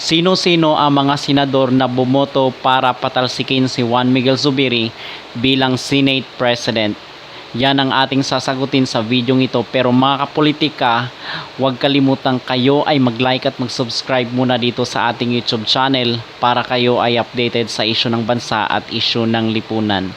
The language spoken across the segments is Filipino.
Sino-sino ang mga senador na bumoto para patalsikin si Juan Miguel Zubiri bilang Senate President? Yan ang ating sasagutin sa videong ito. Pero mga kapolitika, huwag kalimutang kayo ay mag-like at mag-subscribe muna dito sa ating YouTube channel para kayo ay updated sa isyu ng bansa at isyu ng lipunan.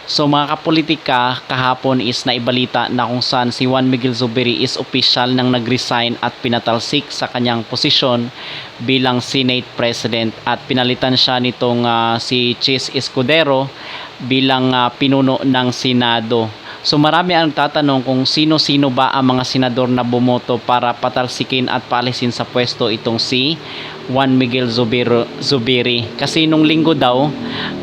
So mga kapolitika, kahapon is naibalita na kung saan si Juan Miguel Zubiri is official nang nag-resign at pinatalsik sa kanyang posisyon bilang Senate President at pinalitan siya nitong si Chis Escudero bilang pinuno ng Senado. So marami ang tatanong kung sino-sino ba ang mga senador na bumoto para patalsikin at paalisin sa pwesto itong si Juan Miguel Zubiri. Kasi nung linggo daw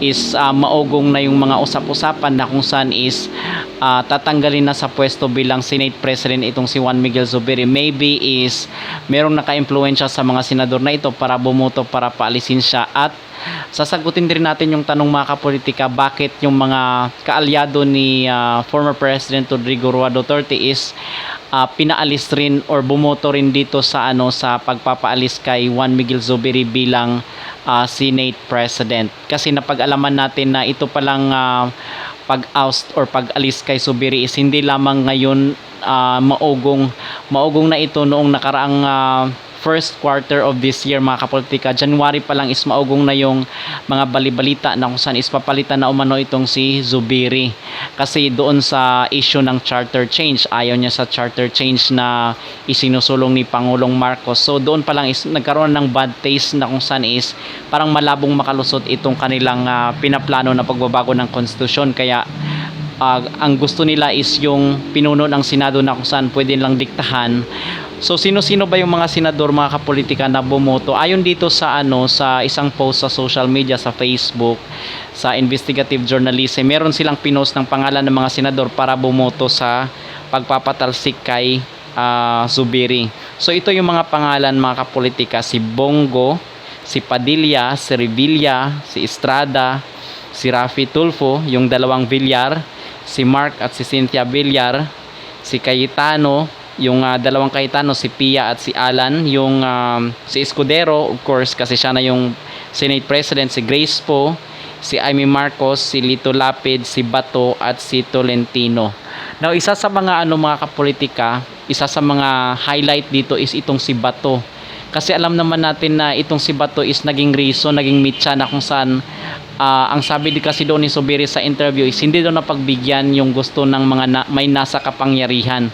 is maugong na yung mga usap-usapan na kung saan is tatanggalin na sa pwesto bilang Senate President itong si Juan Miguel Zubiri. Maybe is merong naka-impluensya sa mga senador na ito para bumoto para paalisin siya, at sasagutin din natin yung tanong mga kapolitika, bakit yung mga kaalyado ni former President Rodrigo Roa Duterte is pinaalis rin or bumoto rin dito sa sa pagpapaalis kay Juan Miguel Zubiri bilang Senate President. Kasi napag-alaman natin na ito palang pag-oust or pag-alis kay Zubiri is hindi lamang ngayon, maugong na ito noong nakaraang first quarter of this year mga kapolitika. January pa lang is maugong na yung mga balibalita na kung saan is papalitan na umano itong si Zubiri. Kasi doon sa issue ng charter change, ayaw niya sa charter change na isinusulong ni Pangulong Marcos. So doon pa lang is nagkaroon ng bad taste na kung saan is parang malabong makalusot itong kanilang pinaplano na pagbabago ng konstitusyon. Kaya ang gusto nila is yung pinuno ng Senado na kung saan pwede lang diktahan. So sino-sino ba yung mga senador mga kapolitika na bumoto? Ayon dito sa sa isang post sa social media, sa Facebook, sa investigative journalism, meron silang pinost ng pangalan ng mga senador para bumoto sa pagpapatalsik kay Zubiri. So ito yung mga pangalan mga kapolitika: si Bongo, si Padilla, si Revilla, si Estrada, si Raffy Tulfo, yung dalawang Villar, si Mark at si Cynthia Villar, si Cayetano, yung dalawang Cayetano, si Pia at si Alan, yung si Escudero of course kasi siya na yung Senate President, si Grace Po, si Amy Marcos, si Lito Lapid, si Bato at si Tolentino. Now isa sa mga mga kapolitika, isa sa mga highlight dito is itong si Bato. Kasi alam naman natin na itong si Bato is naging reason, naging mitya na kung saan ang sabi di kasi doon ni Zubiri sa interview is hindi doon napagbigyan yung gusto ng mga may nasa kapangyarihan.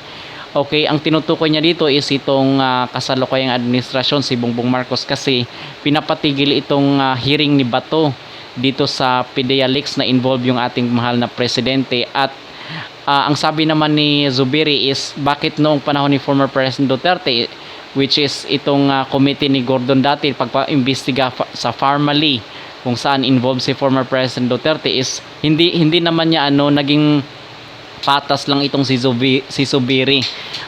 Okay, ang tinutukoy niya dito is itong kasalukuyang administrasyon, si Bongbong Marcos, kasi pinapatigil itong hearing ni Bato dito sa PDEA leaks na involve yung ating mahal na presidente. At ang sabi naman ni Zubiri is bakit noong panahon ni former President Duterte, which is itong committee ni Gordon dati pagpa-imbestiga sa Pharmaly kung saan involved si former President Duterte, is hindi naman niya naging patas lang itong si Zubiri.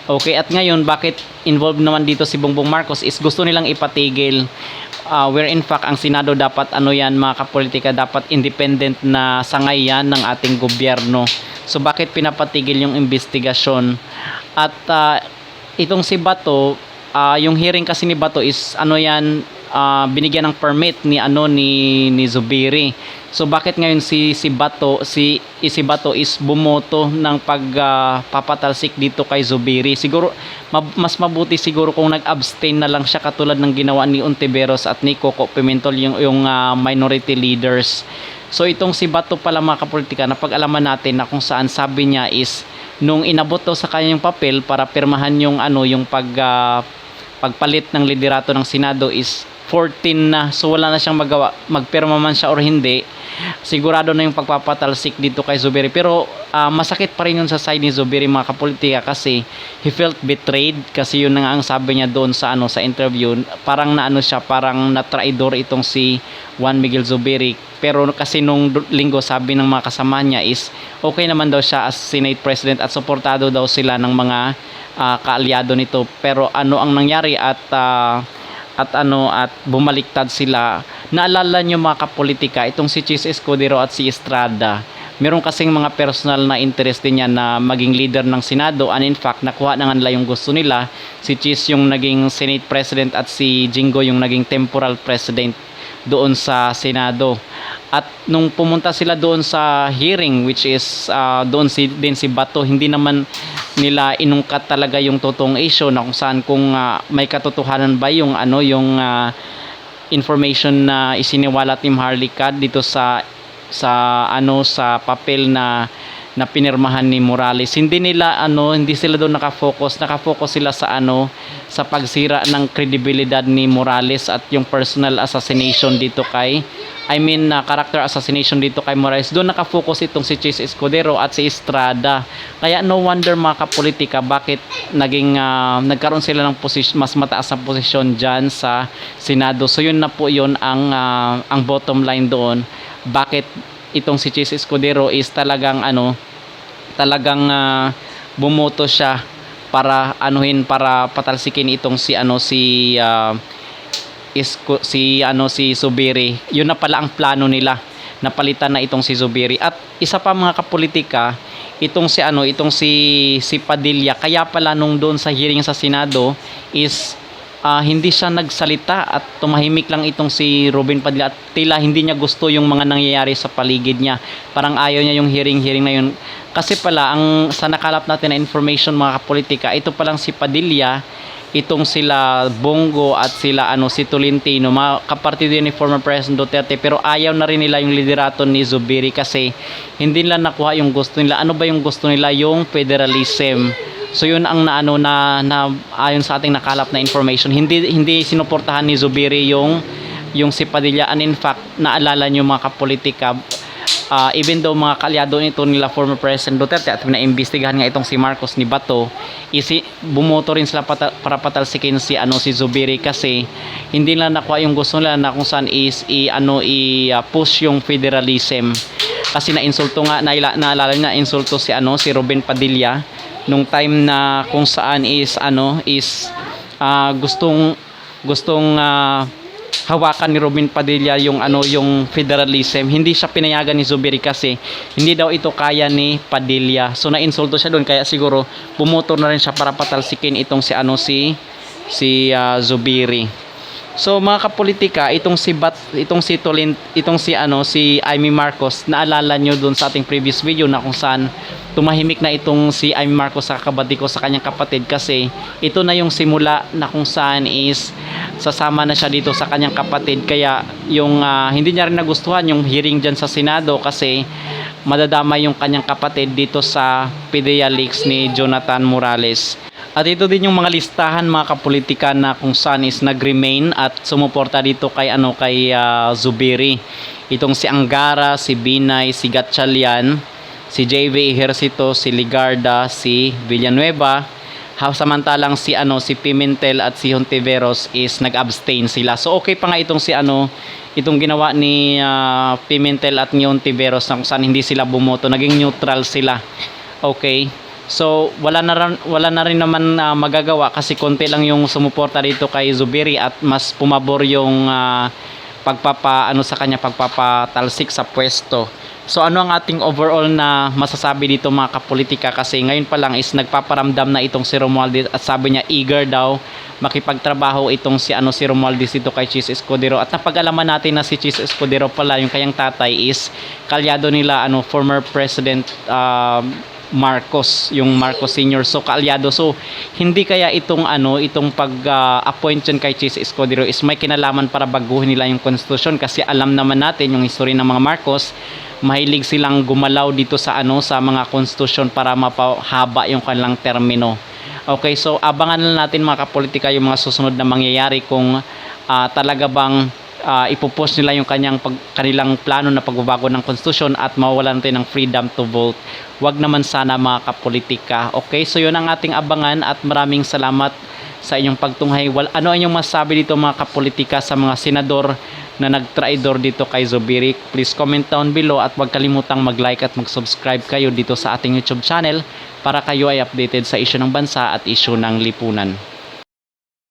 Okay, at ngayon bakit involved naman dito si Bongbong Marcos is gusto nilang ipatigil, where in fact ang Senado dapat yan mga kapolitika, dapat independent na sangay yan ng ating gobyerno. So bakit pinapatigil yung investigasyon? At itong si Bato, yung hearing kasi ni Bato is binigyan ng permit ni ni Zubiri. So bakit ngayon si Bato is bumoto ng pagpapatalsik dito kay Zubiri? Siguro mas mabuti siguro kung nag-abstain na lang siya, katulad ng ginawa ni Ontiveros at ni Coco Pimentel, yung minority leaders. So itong si Bato pala mga kapolitika, napag-alaman natin na kung saan sabi niya is nung inabot daw sa kanyang papel para pirmahan yung yung pagpalit ng liderato ng Senado is 14 na. So wala na siyang magawa, magpirma man siya or hindi, sigurado na yung pagpapatalsik dito kay Zubiri. Pero masakit pa rin yun sa side ni Zubiri mga kapolitika, kasi he felt betrayed. Kasi yun na nga ang sabi niya doon sa sa interview, parang siya, parang na-traidor itong si Juan Miguel Zubiri. Pero kasi nung linggo sabi ng mga kasama niya is okay naman daw siya as Senate President at suportado daw sila ng mga kaalyado nito. Pero ang nangyari at bumaliktad sila. Naalala nyo mga kapolitika, itong si Chis Escudero at si Estrada, meron kasing mga personal na interest din yan na maging leader ng Senado, and in fact nakuha na nga nila yung gusto nila. Si Cheese yung naging Senate President at si Jingo yung naging temporal president doon sa Senado. At nung pumunta sila doon sa hearing, which is doon din si Bato, hindi naman nila inungkat talaga yung totoong issue na kung saan kung may katotohanan ba yung information na isiniwalat ni Maharlika dito sa papel na pinirmahan ni Morales. Hindi sila doon nakafocus sila sa pagsira ng kredibilidad ni Morales at yung personal assassination dito character assassination dito kay Morales. Doon nakafocus itong si Chis Escudero at si Estrada. Kaya no wonder mga kapolitika bakit nagkaroon sila ng mas mataas na posisyon dyan sa Senado. So yun na po yun ang bottom line doon. Bakit itong si Chis Escudero is talagang bumoto siya para patalsikin itong si Zubiri. Yun na pala ang plano nila, napalitan na itong si Zubiri. At isa pa mga kapolitika, itong si Padilla, kaya pala nung doon sa hearing sa Senado is hindi siya nagsalita at tumahimik lang itong si Robin Padilla at tila hindi niya gusto yung mga nangyayari sa paligid niya. Parang ayaw niya yung hearing na yun. Kasi pala sa nakalap natin na information mga kapolitika, ito palang si Padilla, itong sila Bongo at sila si Tolentino, mga kapartido ni former President Duterte, pero ayaw na rin nila yung liderato ni Zubiri kasi hindi nila nakuha yung gusto nila. Ano ba yung gusto nila? Yung federalism. So yun ang ayon sa ating nakalap na information, hindi sinuportahan ni Zubiri yung si Padilla. And in fact, naalala nyo mga kapolitika, even though mga kalyado nito nila former President Duterte at pinaimbestigahan nga itong si Marcos ni Bato, bumoto rin sila para patalsikin si Zubiri kasi hindi nila nakuha yung gusto nila na kung saan push yung federalism. Kasi na-insulto nga, naalala niya, insulto si Robin Padilla nung time na kung saan gustong hawakan ni Robin Padilla yung federalism. Hindi siya pinayagan ni Zubiri kasi hindi daw ito kaya ni Padilla. So na-insulto siya doon, kaya siguro bumoto na rin siya para patalsikin itong si Zubiri. So mga kapolitika, itong si Amy Marcos, naalala nyo doon sa ating previous video na kung saan tumahimik na itong si Amy Marcos sa kabati ko sa kanyang kapatid kasi ito na yung simula na kung saan sasama na siya dito sa kanyang kapatid. Kaya yung hindi niya rin nagustuhan yung hearing dyan sa Senado kasi madadama yung kanyang kapatid dito sa PDEA leaks ni Jonathan Morales. At ito din yung mga listahan mga kapolitika na kung saan nag-remain at sumuporta dito kay Zubiri. Itong si Angara, si Binay, si Gatchalian, si JV Ejercito, si Ligarda, si Villanueva. Samantalang si Pimentel at si Hontiveros is nag-abstain sila. So okay pa nga itong itong ginawa ni Pimentel at ni Hontiveros na kung saan hindi sila bumoto, naging neutral sila. Okay. So wala na rin naman magagawa kasi konti lang yung sumuporta dito kay Zubiri at mas pumabor yung pagpapatalsik sa pwesto. So ano ang ating overall na masasabi dito mga kapolitika, kasi ngayon pa lang is nagpaparamdam na itong si Romualdez at sabi niya eager daw makipagtrabaho itong si Romualdez dito kay Chis Escudero. At napag-alaman natin na si Chis Escudero pala, yung kanyang tatay is kalyado nila former President Marcos, yung Marcos Sr. So kaalyado. So hindi kaya itong pag-appoint dyan kay Chis Escudero is may kinalaman para baguhin nila yung konstitusyon, kasi alam naman natin yung history ng mga Marcos, mahilig silang gumalaw dito sa mga konstitusyon para mapahaba yung kanilang termino. Okay, so abangan lang natin mga kapolitika yung mga susunod na mangyayari kung talaga bang ipupush nila yung kanilang plano na pagbabago ng konstitusyon at mawawalan natin ng freedom to vote. Wag naman sana mga kapolitika. Okay, so yun ang ating abangan at maraming salamat sa inyong pagtunghay. Ano ang inyong masabi dito mga kapolitika sa mga senador na nagtraidor dito kay Zubiri? Please comment down below at huwag kalimutang mag-like at mag-subscribe kayo dito sa ating YouTube channel para kayo ay updated sa issue ng bansa at issue ng lipunan.